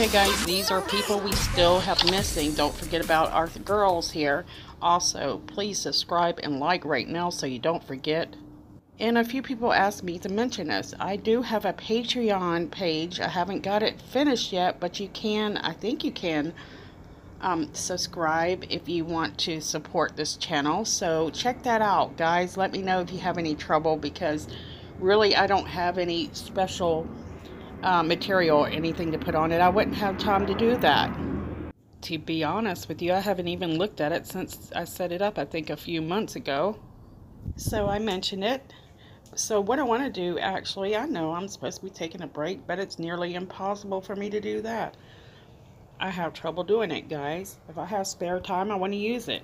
Okay guys, these are people we still have missing. Don't forget about our girls here. Also, please subscribe and like right now so you don't forget. And a few people asked me to mention this. I do have a Patreon page. I haven't got it finished yet, but you can, I think you can subscribe if you want to support this channel. So check that out, guys. Let me know if you have any trouble, because really I don't have any special material or anything to put on it. I wouldn't have time to do that. To be honest with you, I haven't even looked at it since I set it up, I think a few months ago. So I mentioned it. So what I want to do, actually, I know I'm supposed to be taking a break, but it's nearly impossible for me to do that. I have trouble doing it, guys. If I have spare time, I want to use it.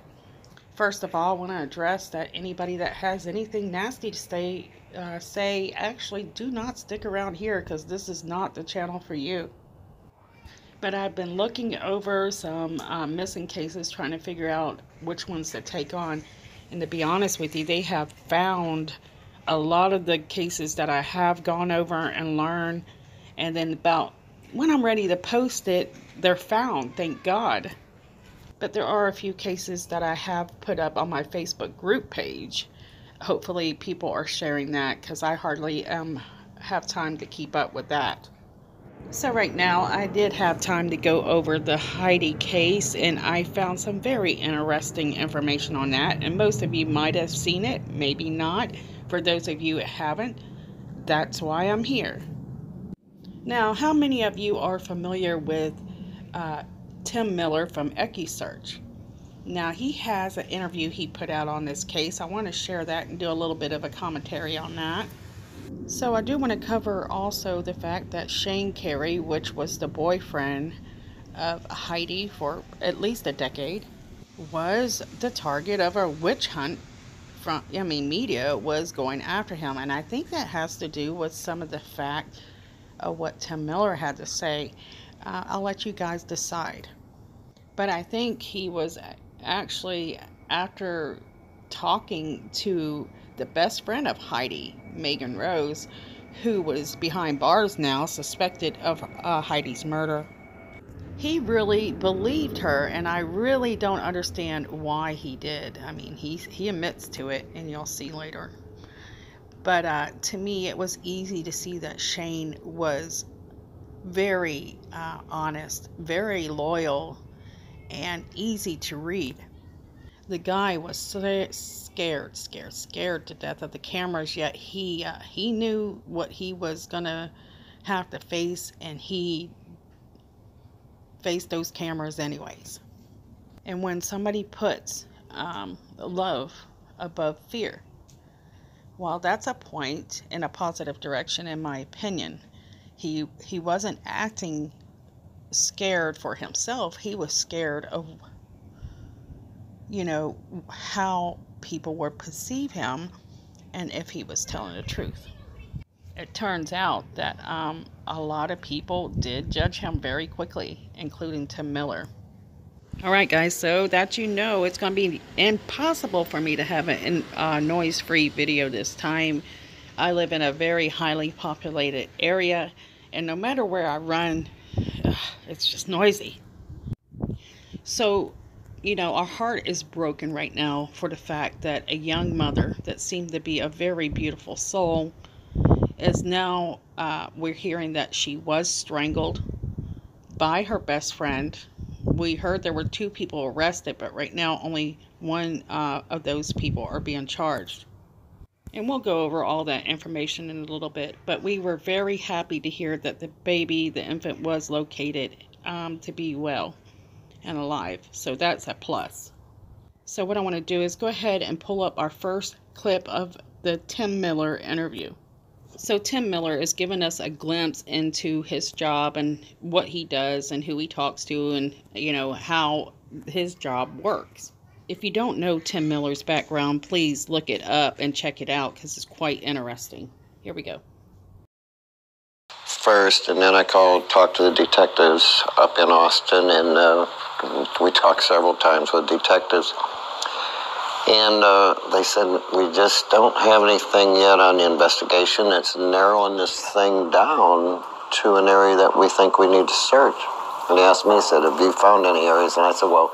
First of all, I want to address that anybody that has anything nasty to say, actually do not stick around here, because this is not the channel for you. But I've been looking over some missing cases, trying to figure out which ones to take on. And to be honest with you, they have found a lot of the cases that I have gone over and learned. And then about when I'm ready to post it, they're found, thank God. But there are a few cases that I have put up on my Facebook group page. Hopefully people are sharing that, because I hardly have time to keep up with that. So right now I did have time to go over the Heidi case, and I found some very interesting information on that. And most of you might have seen it, maybe not. For those of you that haven't, that's why I'm here. Now, how many of you are familiar with Tim Miller from EquiSearch? Now, he has an interview he put out on this case. I want to share that and do a little bit of a commentary on that. So I do want to cover also the fact that Shane Carey, which was the boyfriend of Heidi for at least a decade, was the target of a witch hunt. Media was going after him, and I think that has to do with some of the fact of what Tim Miller had to say. I'll let you guys decide. But I think he was actually, after talking to the best friend of Heidi, Megan Rose, who was behind bars now, suspected of Heidi's murder, he really believed her, and I really don't understand why he did. I mean, he admits to it, and you'll see later. But to me, it was easy to see that Shane was very honest, very loyal, and easy to read. The guy was scared to death of the cameras, yet he knew what he was gonna have to face, and he faced those cameras anyways. And when somebody puts love above fear, well, that's a point in a positive direction, in my opinion. He wasn't acting scared for himself. He was scared of, how people would perceive him, and if he was telling the truth. It turns out that a lot of people did judge him very quickly, including Tim Miller. Alright guys, so that it's going to be impossible for me to have a noise-free video this time. I live in a very highly populated area, and no matter where I run, it's just noisy. So, our heart is broken right now for the fact that a young mother that seemed to be a very beautiful soul is now, we're hearing that she was strangled by her best friend. We heard there were 2 people arrested, but right now only one of those people are being charged. And we'll go over all that information in a little bit. But we were very happy to hear that the infant, was located to be well and alive. So that's a plus. So what I want to do is go ahead and pull up our first clip of the Tim Miller interview. So Tim Miller is giving us a glimpse into his job and what he does and who he talks to, and how his job works. If you don't know Tim Miller's background, please look it up and check it out, because it's quite interesting. Here we go. First, and then I talked to the detectives up in Austin, and we talked several times with detectives. And they said, we just don't have anything yet on the investigation. It's narrowing this thing down to an area that we think we need to search. And he asked me, he said, have you found any areas? And I said, well,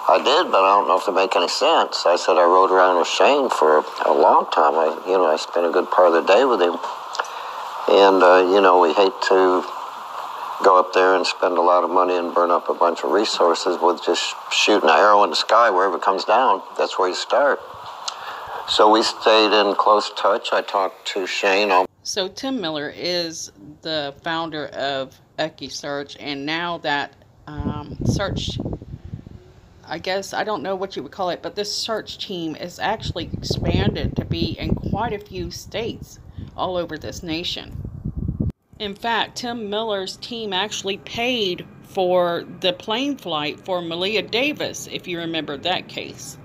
I did, but I don't know if they make any sense. I said, I rode around with Shane for a long time. I spent a good part of the day with him. And, we hate to go up there and spend a lot of money and burn up a bunch of resources with just shooting an arrow in the sky wherever it comes down. That's where you start. So we stayed in close touch. I talked to Shane. So Tim Miller is the founder of EquiSearch, and now that search, I guess, I don't know what you would call it, but this search team is actually expanded to be in quite a few states all over this nation. In fact, Tim Miller's team actually paid for the plane flight for Malia Davis, if you remember that case.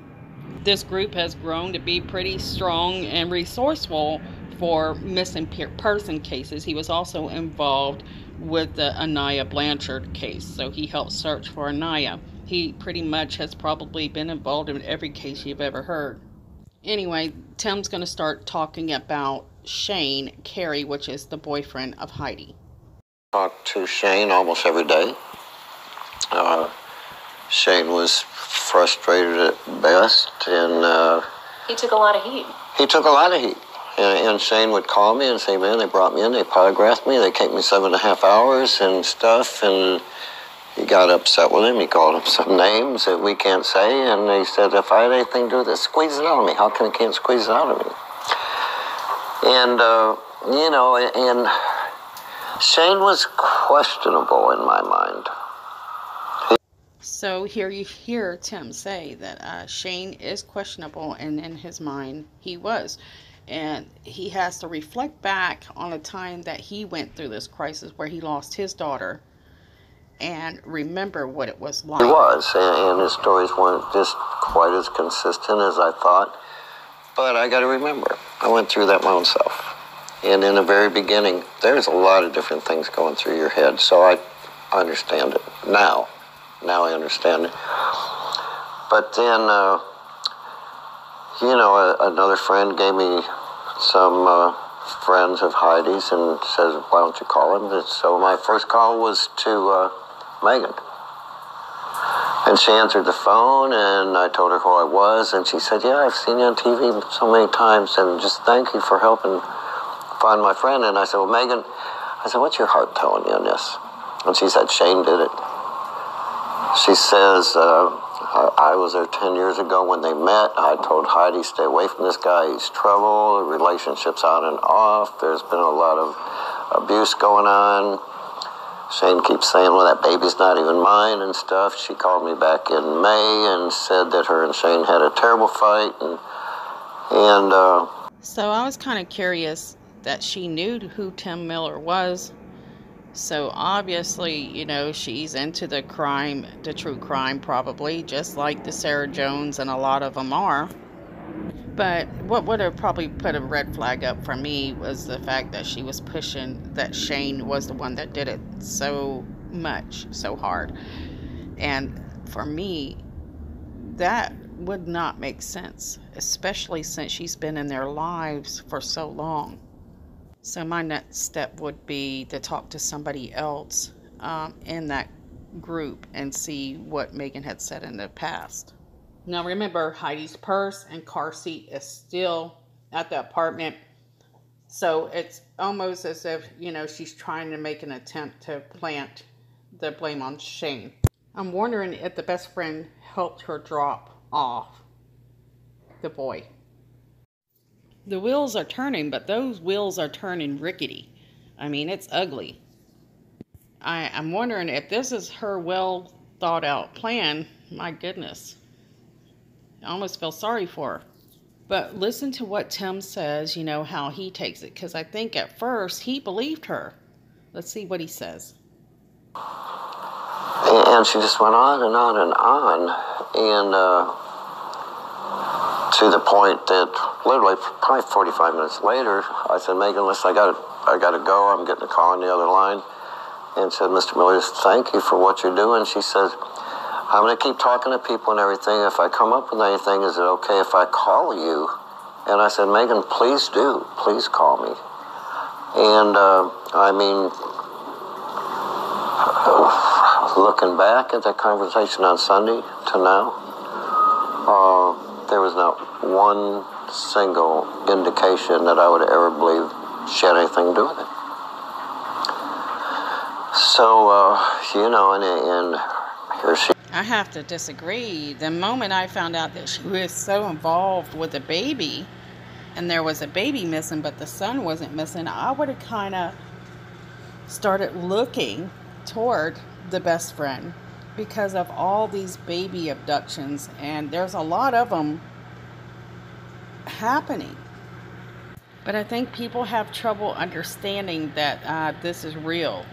This group has grown to be pretty strong and resourceful for missing person cases. He was also involved with the Anaya Blanchard case, so he helped search for Anaya. He pretty much has probably been involved in every case you've ever heard. Anyway, Tim's going to start talking about Shane Carey, which is the boyfriend of Heidi. Talk to Shane almost every day. Shane was frustrated at best, and he took a lot of heat. He took a lot of heat. And Shane would call me and say, man, they brought me in, they polygraphed me, they kept me 7.5 hours and stuff, and he got upset with him. He called him some names that we can't say, and he said, if I had anything to do with it, squeeze it out of me. How come he can't squeeze it out of me? And, and Shane was questionable in my mind. So here you hear Tim say that Shane is questionable, and in his mind he was. And he has to reflect back on a time that he went through this crisis where he lost his daughter and remember what it was like. He was, and his stories weren't just quite as consistent as I thought. But I got to remember, I went through that my own self. And in the very beginning, there's a lot of different things going through your head. So I understand it now. Now I understand it. But then, another friend gave me some friends of Heidi's and says, why don't you call him? And so my first call was to Megan. And she answered the phone, and I told her who I was, and she said, yeah, I've seen you on TV so many times, and just thank you for helping find my friend. And I said, well, Megan, what's your heart telling you on this? And she said, Shane did it. She says, I was there 10 years ago when they met. I told Heidi, stay away from this guy. He's trouble. The relationship's on and off. There's been a lot of abuse going on. Shane keeps saying, well, that baby's not even mine and stuff. She called me back in May and said that her and Shane had a terrible fight. So I was kind of curious that she knew who Tim Miller was. So obviously, she's into the crime, the true crime probably, just like the Sarah Jones and a lot of them are. But what would have probably put a red flag up for me was the fact that she was pushing that Shane was the one that did it so much, so hard. And for me, that would not make sense, especially since she's been in their lives for so long. So my next step would be to talk to somebody else in that group and see what Megan had said in the past. Now remember, Heidi's purse and car seat is still at the apartment. So it's almost as if, she's trying to make an attempt to plant the blame on Shane. I'm wondering if the best friend helped her drop off the boy. The wheels are turning, but those wheels are turning rickety. I mean, it's ugly. I'm wondering if this is her well thought out plan. My goodness. I almost feel sorry for her. But listen to what Tim says, how he takes it. Because I think at first he believed her. Let's see what he says. And she just went on and on and on. And to the point that literally probably 45 minutes later, I said, Megan, listen, I got to go. I'm getting a call on the other line. And said, Mr. Miller, thank you for what you're doing. She says, I'm going to keep talking to people and everything. If I come up with anything, is it okay if I call you? And I said, Megan, please do. Please call me. And, looking back at that conversation on Sunday to now, there was not one single indication that I would ever believe she had anything to do with it. So, and here she... I have to disagree. The moment I found out that she was so involved with the baby, and there was a baby missing, but the son wasn't missing, I would have kind of started looking toward the best friend because of all these baby abductions, and there's a lot of them happening. But I think people have trouble understanding that this is real.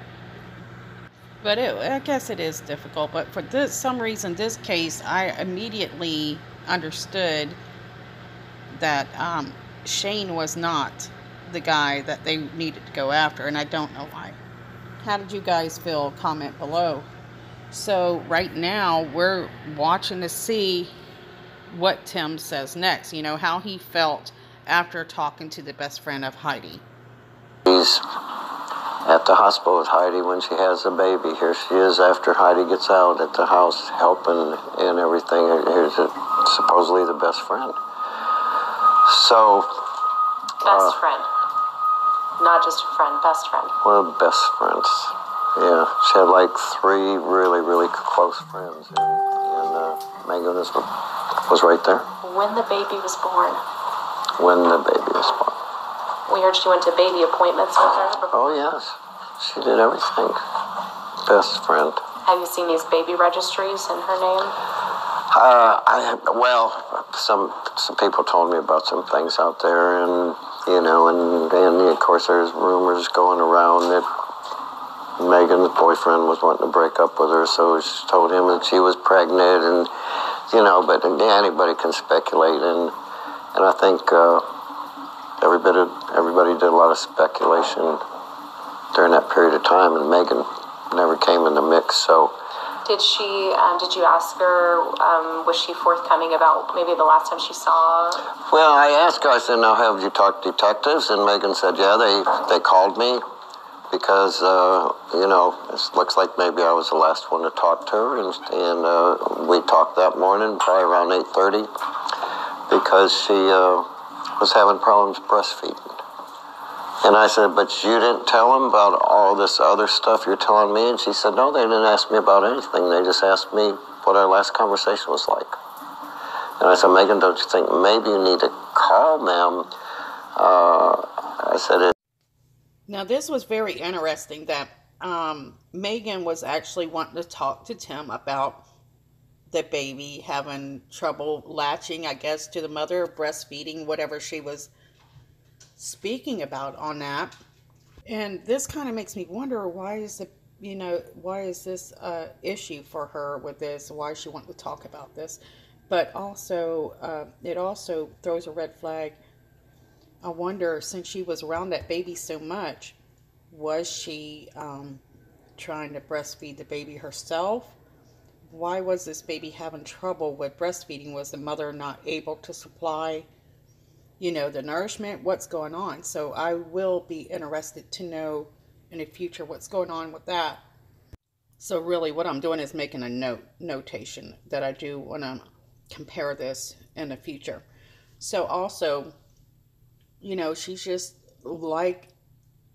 But I guess it is difficult. But for some reason, this case, I immediately understood that Shane was not the guy that they needed to go after, and I don't know why. How did you guys feel? Comment below. So right now, we're watching to see what Tim says next. You know, how he felt after talking to the best friend of Heidi. He's at the hospital with Heidi when she has the baby. Here she is after Heidi gets out at the house helping and everything. Here's supposedly the best friend. So... Best friend. Not just a friend, best friend. One of the best friends. Yeah, she had like 3 really, really close friends. And Megan was right there. When the baby was born. When the baby was born. We heard she went to baby appointments with her. Oh, yes. She did everything. Best friend. Have you seen these baby registries in her name? Some people told me about some things out there, and of course there's rumors going around that Megan's boyfriend was wanting to break up with her, so she told him that she was pregnant, and but anybody can speculate, and I think everybody did a lot of speculation during that period of time, and Megan never came in the mix. So did you ask her, was she forthcoming about maybe the last time she saw? Well, I asked her, I said, now have you talked to detectives? And Megan said, yeah, they called me because it looks like maybe I was the last one to talk to her, and we talked that morning probably around 8:30 because she was having problems breastfeeding. And I said, but you didn't tell them about all this other stuff you're telling me? And she said, no, they didn't ask me about anything. They just asked me what our last conversation was like. And I said, Megan, don't you think maybe you need to call them? I said, Now, this was very interesting that Megan was actually wanting to talk to Tim about the baby having trouble latching, I guess, to the mother, breastfeeding, whatever she was speaking about on that. And this kind of makes me wonder, why is this issue for her with this? Why she wanted to talk about this? But also, it also throws a red flag. I wonder, since she was around that baby so much, was she trying to breastfeed the baby herself? Why was this baby having trouble with breastfeeding? Was the mother not able to supply, the nourishment? What's going on? So I will be interested to know in the future what's going on with that. So really what I'm doing is making a notation that I do want to compare this in the future. So also, she's just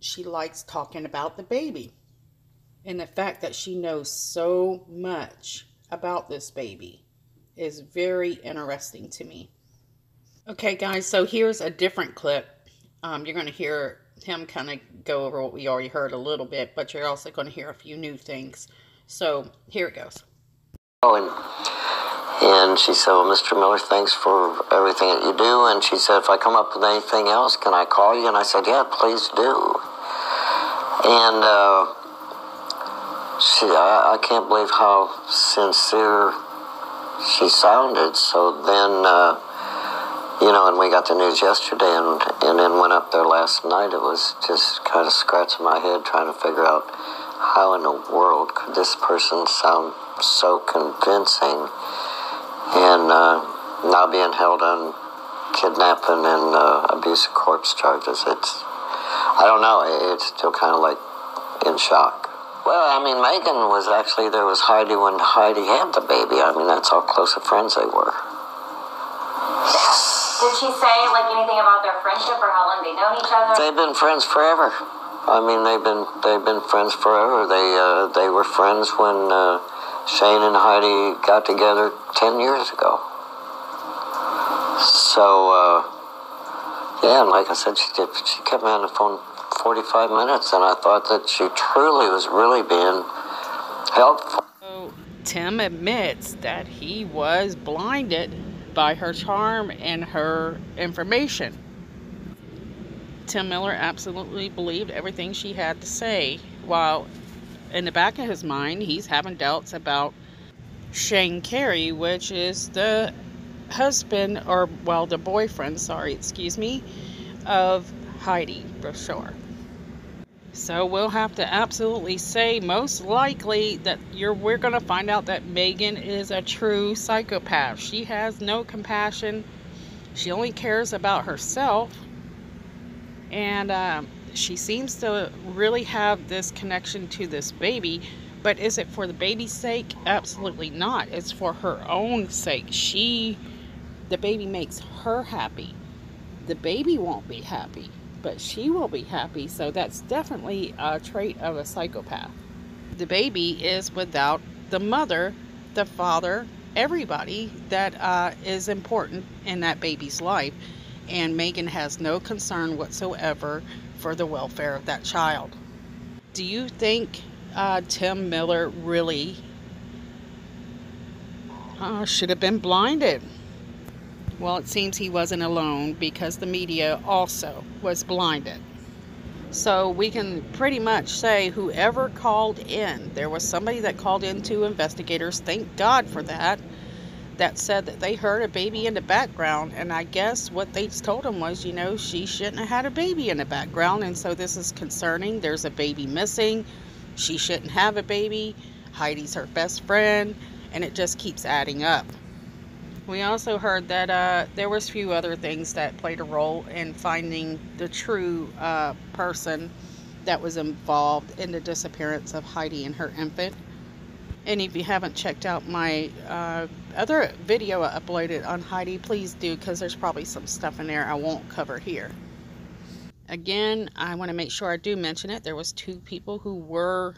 she likes talking about the baby. And the fact that she knows so much about this baby is very interesting to me. Okay, guys, so here's a different clip. You're going to hear him kind of go over what we already heard a little bit, but you're also going to hear a few new things. So here it goes. And she said, well, Mr. Miller, thanks for everything that you do. And she said, if I come up with anything else, can I call you? And I said, yeah, please do. And I can't believe how sincere she sounded. So then, and we got the news yesterday and then went up there last night. It was just kind of scratching my head trying to figure out how in the world could this person sound so convincing and now being held on kidnapping and abuse of corpse charges. I don't know, it's still kind of like in shock. Well, I mean, Megan was actually, there was Heidi when Heidi had the baby. I mean, that's how close of friends they were. Did she say, like, anything about their friendship or how long they known each other? They've been friends forever. I mean, they've been friends forever. They were friends when Shane and Heidi got together 10 years ago. So, yeah, and like I said, she kept me on the phone 45 minutes, and I thought that she truly was really being helpful. So Tim admits that he was blinded by her charm and her information. Tim Miller absolutely believed everything she had to say, while in the back of his mind, he's having doubts about Shane Carey, which is the husband, or, well, the boyfriend, of Heidi Broussard. So we'll have to absolutely say, most likely, that we're going to find out that Megan is a true psychopath. She has no compassion. She only cares about herself. And she seems to really have this connection to this baby. But is it for the baby's sake? Absolutely not. It's for her own sake. The baby makes her happy. The baby won't be happy, but she will be happy. So that's definitely a trait of a psychopath. The baby is without the mother, the father, everybody that is important in that baby's life. And Megan has no concern whatsoever for the welfare of that child. Do you think Tim Miller really should have been blinded? Well, it seems he wasn't alone, because the media also was blinded. So we can pretty much say whoever called in, there was somebody that called in to investigators, thank God for that said that they heard a baby in the background. And I guess what they told him was, she shouldn't have had a baby in the background. And so this is concerning. There's a baby missing. She shouldn't have a baby. Heidi's her best friend. And it just keeps adding up. We also heard that there was a few other things that played a role in finding the true person that was involved in the disappearance of Heidi and her infant. And if you haven't checked out my other video I uploaded on Heidi, please do, because there's probably some stuff in there I won't cover here. Again, I want to make sure I do mention it. There was 2 people who were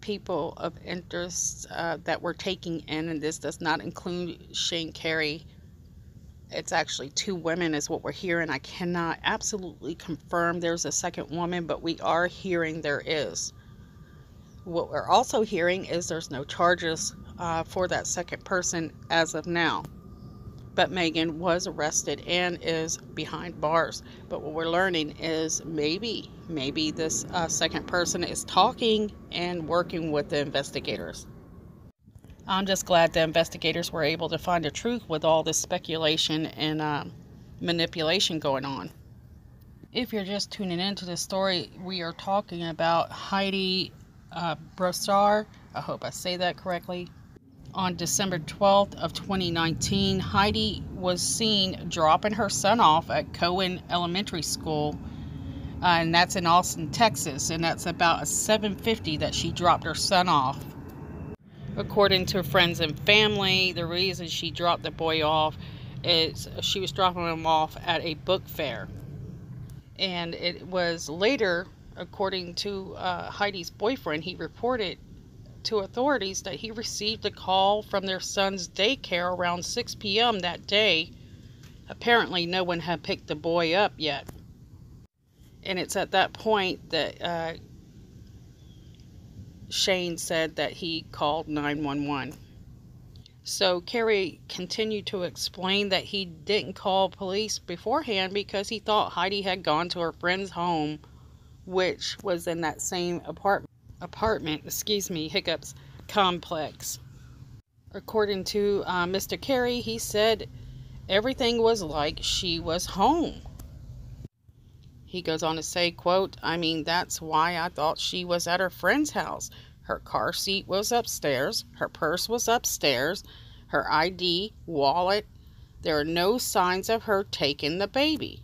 people of interest that were taking in, and this does not include Shane Carey. It's actually 2 women is what we're hearing. I cannot absolutely confirm there's a second woman, but we are hearing there is. What we're also hearing is there's no charges for that second person as of now. But Megan was arrested and is behind bars. But what we're learning is maybe this second person is talking and working with the investigators. I'm just glad the investigators were able to find the truth with all this speculation and manipulation going on. If you're just tuning into this story, we are talking about Heidi Broussard. I hope I say that correctly. On December 12th of 2019, Heidi was seen dropping her son off at Cohen Elementary School, and that's in Austin, Texas, and that's about a 7:50 that she dropped her son off. According to friends and family, the reason she dropped the boy off is she was dropping him off at a book fair. And it was later, according to Heidi's boyfriend, he reported to authorities that he received a call from their son's daycare around 6 p.m. that day. Apparently no one had picked the boy up yet. And it's at that point that Shane said that he called 911. So Carey continued to explain that he didn't call police beforehand because he thought Heidi had gone to her friend's home, which was in that same apartment, complex. According to Mr. Carey, he said everything was like she was home. He goes on to say, quote, "I mean, that's why I thought she was at her friend's house. Her car seat was upstairs. Her purse was upstairs. Her ID, wallet. There are no signs of her taking the baby.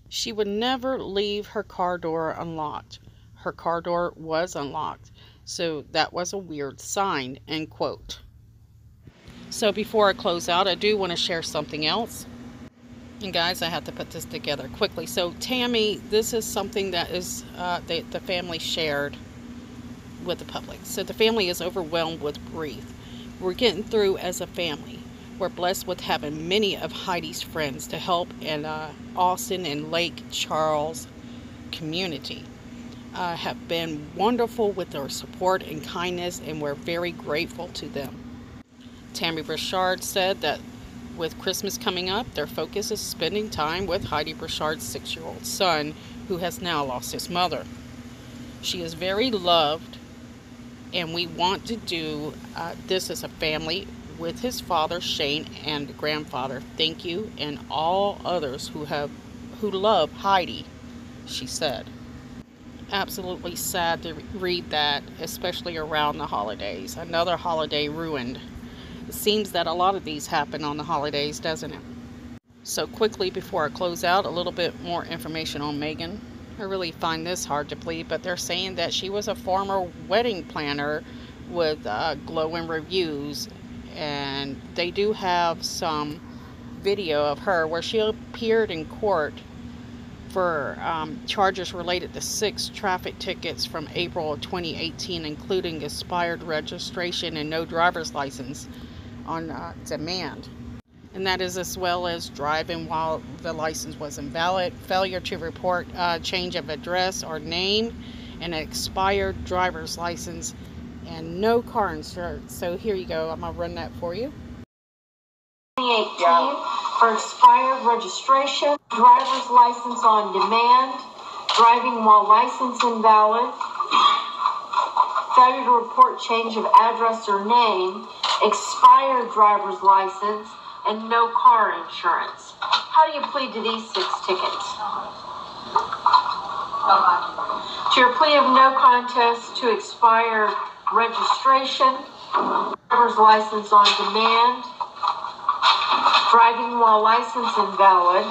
She would never leave her car door unlocked. her car door was unlocked. So that was a weird sign, end quote. So before I close out, I do want to share something else. And guys, I have to put this together quickly. So Tammy, this is something that is the family shared with the public. So the family is overwhelmed with grief. We're getting through as a family. We're blessed with having many of Heidi's friends to help in Austin and Lake Charles community. Have been wonderful with their support and kindness, and we're very grateful to them. Tammy Broussard said that with Christmas coming up, their focus is spending time with Heidi Broussard's 6-year-old son, who has now lost his mother. She is very loved, and we want to do this as a family with his father, Shane, and grandfather. Thank you, and all others who love Heidi, she said. Absolutely sad to read that, especially around the holidays. Another holiday ruined. It seems that a lot of these happen on the holidays, doesn't it? So quickly before I close out, a little bit more information on Megan. I really find this hard to believe, but they're saying that she was a former wedding planner with glowing reviews, and they do have some video of her where she appeared in court for charges related to 6 traffic tickets from April of 2018, including expired registration and no driver's license on demand. And that is as well as driving while the license was invalid, failure to report change of address or name, and an expired driver's license, and no car insurance. So here you go. I'm going to run that for you. 2018 for expired registration, driver's license on demand, driving while license invalid, failure to report change of address or name, expired driver's license, and no car insurance. How do you plead to these 6 tickets? To your plea of no contest to expired registration, driver's license on demand, driving while license invalid,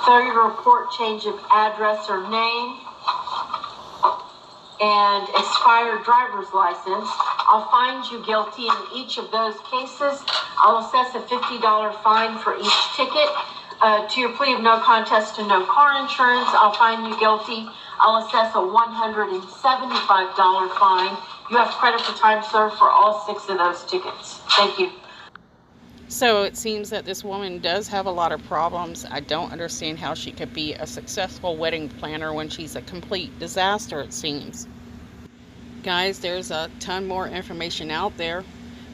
failure to report change of address or name, and expired driver's license, I'll find you guilty in each of those cases. I'll assess a $50 fine for each ticket. To your plea of no contest to no car insurance, I'll find you guilty. I'll assess a $175 fine. You have credit for time served for all 6 of those tickets. Thank you. So it seems that this woman does have a lot of problems. I don't understand how she could be a successful wedding planner when she's a complete disaster, it seems. Guys, there's a ton more information out there,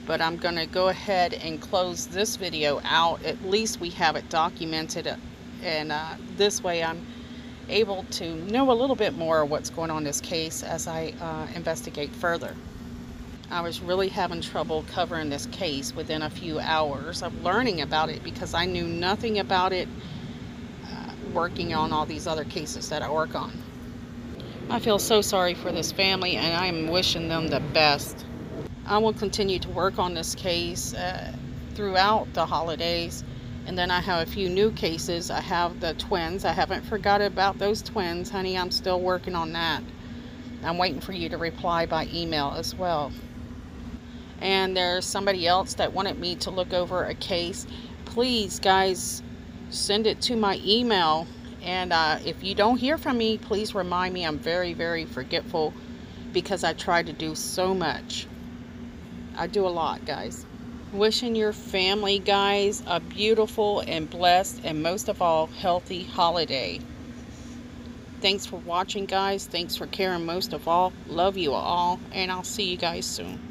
but I'm going to go ahead and close this video out. At least we have it documented, and this way I'm able to know a little bit more of what's going on in this case as I investigate further. I was really having trouble covering this case within a few hours of learning about it, because I knew nothing about it working on all these other cases that I work on. I feel so sorry for this family, and I am wishing them the best. I will continue to work on this case throughout the holidays, and then I have a few new cases. I have the twins. I haven't forgotten about those twins, honey. I'm still working on that. I'm waiting for you to reply by email as well. And there's somebody else that wanted me to look over a case. Please, guys, send it to my email. And if you don't hear from me, please remind me. I'm very, very forgetful, because I try to do so much. I do a lot, guys. Wishing your family, guys, a beautiful and blessed, and most of all, healthy holiday. Thanks for watching, guys. Thanks for caring most of all. Love you all, and I'll see you guys soon.